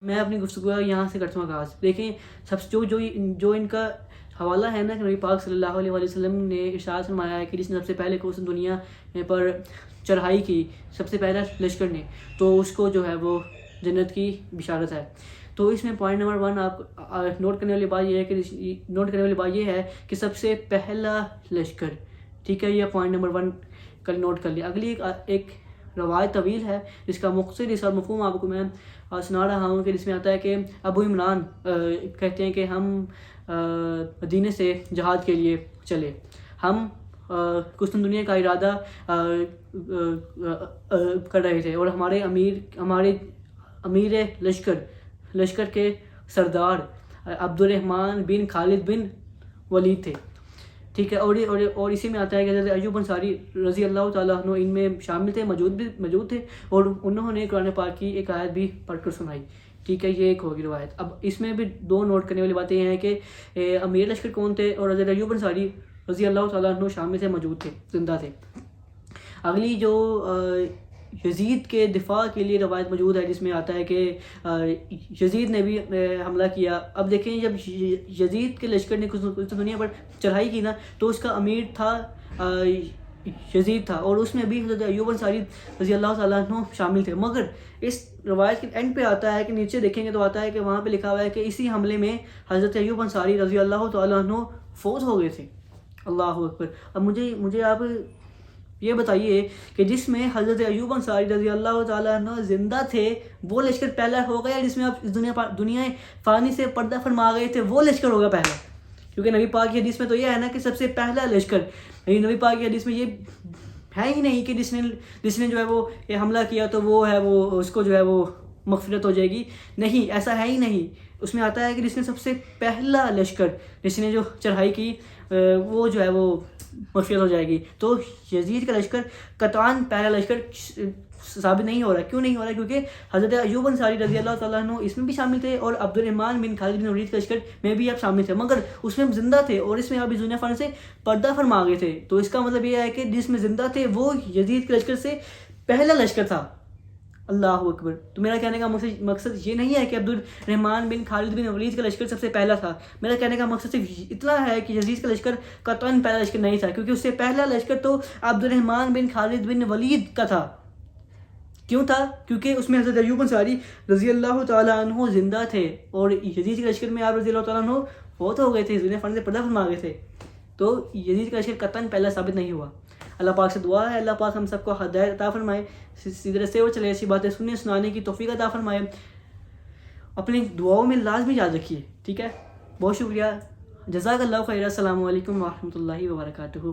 میں اپنی گفتگو یہاں سے کرتا ہوں آغاز. دیکھیں سب جو ان کا حوالہ ہے نا کہ نبی پاک صلی اللہ علیہ وسلم نے ارشاد فرمایا ہے کہ جس نے سب سے پہلے کو اس دنیا پر چڑھائی کی، سب سے پہلا لشکر نے، تو اس کو جو ہے وہ جنت کی بشارت ہے. تو اس میں پوائنٹ نمبر 1 آپ نوٹ کرنے والی بات یہ ہے کہ سب سے پہلا لشکر، ٹھیک ہے، یہ پوائنٹ نمبر 1 کل نوٹ کر لیا. اگلی ایک روایت طویل ہے جس کا مختصر اور مفہوم آپ کو میں سنا رہا ہوں، کہ جس میں آتا ہے کہ ابو عمران کہتے ہیں کہ ہم مدینے سے جہاد کے لیے چلے. ہم قسطنطنیہ کا ارادہ کر رہے تھے، اور ہمارے امیر لشکر کے سردار عبد الرحمن بن خالد بن ولید تھے، ٹھیک ہے. اور اسی میں آتا ہے کہ حضرت ایوب انصاری رضی اللہ تعالیٰ عنہ ان میں شامل تھے، موجود تھے، اور انہوں نے قرآن پاک کی ایک آیت بھی پڑھ کر سنائی، ٹھیک ہے. یہ ایک ہوگی روایت. اب اس میں بھی 2 نوٹ کرنے والی باتیں ہیں کہ امیر لشکر کون تھے، اور حضرت ایوب انصاری رضی اللہ تعالیٰ عنہ شامل تھے، موجود تھے، زندہ تھے. اگلی جو یزید کے دفاع کے لیے روایت موجود ہے، جس میں آتا ہے کہ یزید نے بھی حملہ کیا. اب دیکھیں جب یزید کے لشکر نے قسطنطنیہ پر چڑھائی کی نا، تو اس کا امیر تھا یزید تھا، اور اس میں بھی حضرت ایوب انصاری رضی اللہ تعالیٰ عنہ شامل تھے. مگر اس روایت کے اینڈ پہ آتا ہے کہ نیچے دیکھیں گے تو آتا ہے کہ وہاں پہ لکھا ہوا ہے کہ اسی حملے میں حضرت ایوب انصاری رضی اللہ تعالیٰ عنہ فوت ہو گئے تھے. اللہ اکبر. اب مجھے آپ یہ بتائیے کہ جس میں حضرت ایوب انصاری رضی اللہ تعالیٰ عنہ زندہ تھے، وہ لشکر پہلا ہوگا، یا جس میں آپ اس دنیا فانی سے پردہ فرما گئے تھے وہ لشکر ہوگا پہلا؟ کیونکہ نبی پاک کی حدیث میں تو یہ ہے نا کہ سب سے پہلا لشکر، نبی پاک کی حدیث میں یہ ہے ہی نہیں کہ جس نے جو ہے وہ یہ حملہ کیا تو وہ ہے وہ اس کو جو ہے وہ مغفرت ہو جائے گی. نہیں، ایسا ہے ہی نہیں. اس میں آتا ہے کہ جس نے سب سے پہلا لشکر، جس نے جو چڑھائی کی، وہ جو ہے وہ مغفرت ہو جائے گی. تو یزید کا لشکر قطعاً پہلا لشکر ثابت نہیں ہو رہا. کیوں نہیں ہو رہا؟ کیونکہ حضرت ایوب انصاری رضی اللہ تعالیٰ عنہ اس میں بھی شامل تھے، اور عبد الرحمن بن خالد بن ولید کا لشکر میں بھی آپ شامل تھے، مگر اس میں زندہ تھے، اور اس میں آپ اس دنیا فانی سے پردہ فرما گئے تھے. تو اس کا مطلب یہ ہے کہ جس میں زندہ تھے وہ یزید کے لشکر سے پہلا لشکر تھا. اللہ اکبر. تو میرا کہنے کا مقصد یہ نہیں ہے کہ عبد الرحمن بن خالد بن ولید کا لشکر سب سے پہلا تھا. میرا کہنے کا مقصد صرف اتنا ہے کہ یزید کا لشکر قطعاً پہلا لشکر نہیں تھا، کیونکہ اس سے پہلا لشکر تو عبد الرحمن بن خالد بن ولید کا تھا. کیوں تھا؟ کیونکہ اس میں حضرت ایوب انصاری رضی اللہ تعالیٰ عنہ زندہ تھے، اور یزید کے لشکر میں آپ رضی اللہ تعالیٰ عنہ فوت ہو گئے تھے، دنیا فانی سے پردہ فرما گئے تھے. تو یزید کا لشکر قطعاً پہلا ثابت نہیں ہوا. اللہ پاک سے دعا ہے اللہ پاک ہم سب کو ہدایت عطا فرمائے، سیدھے راستے پر چلے، ایسی باتیں سنانے کی توفیق عطا فرمائے. اپنی دعاؤں میں لازمی یاد رکھیے، ٹھیک ہے. بہت شکریہ. جزاک اللہ خیر. السلام علیکم ورحمۃ اللہ وبرکاتہ.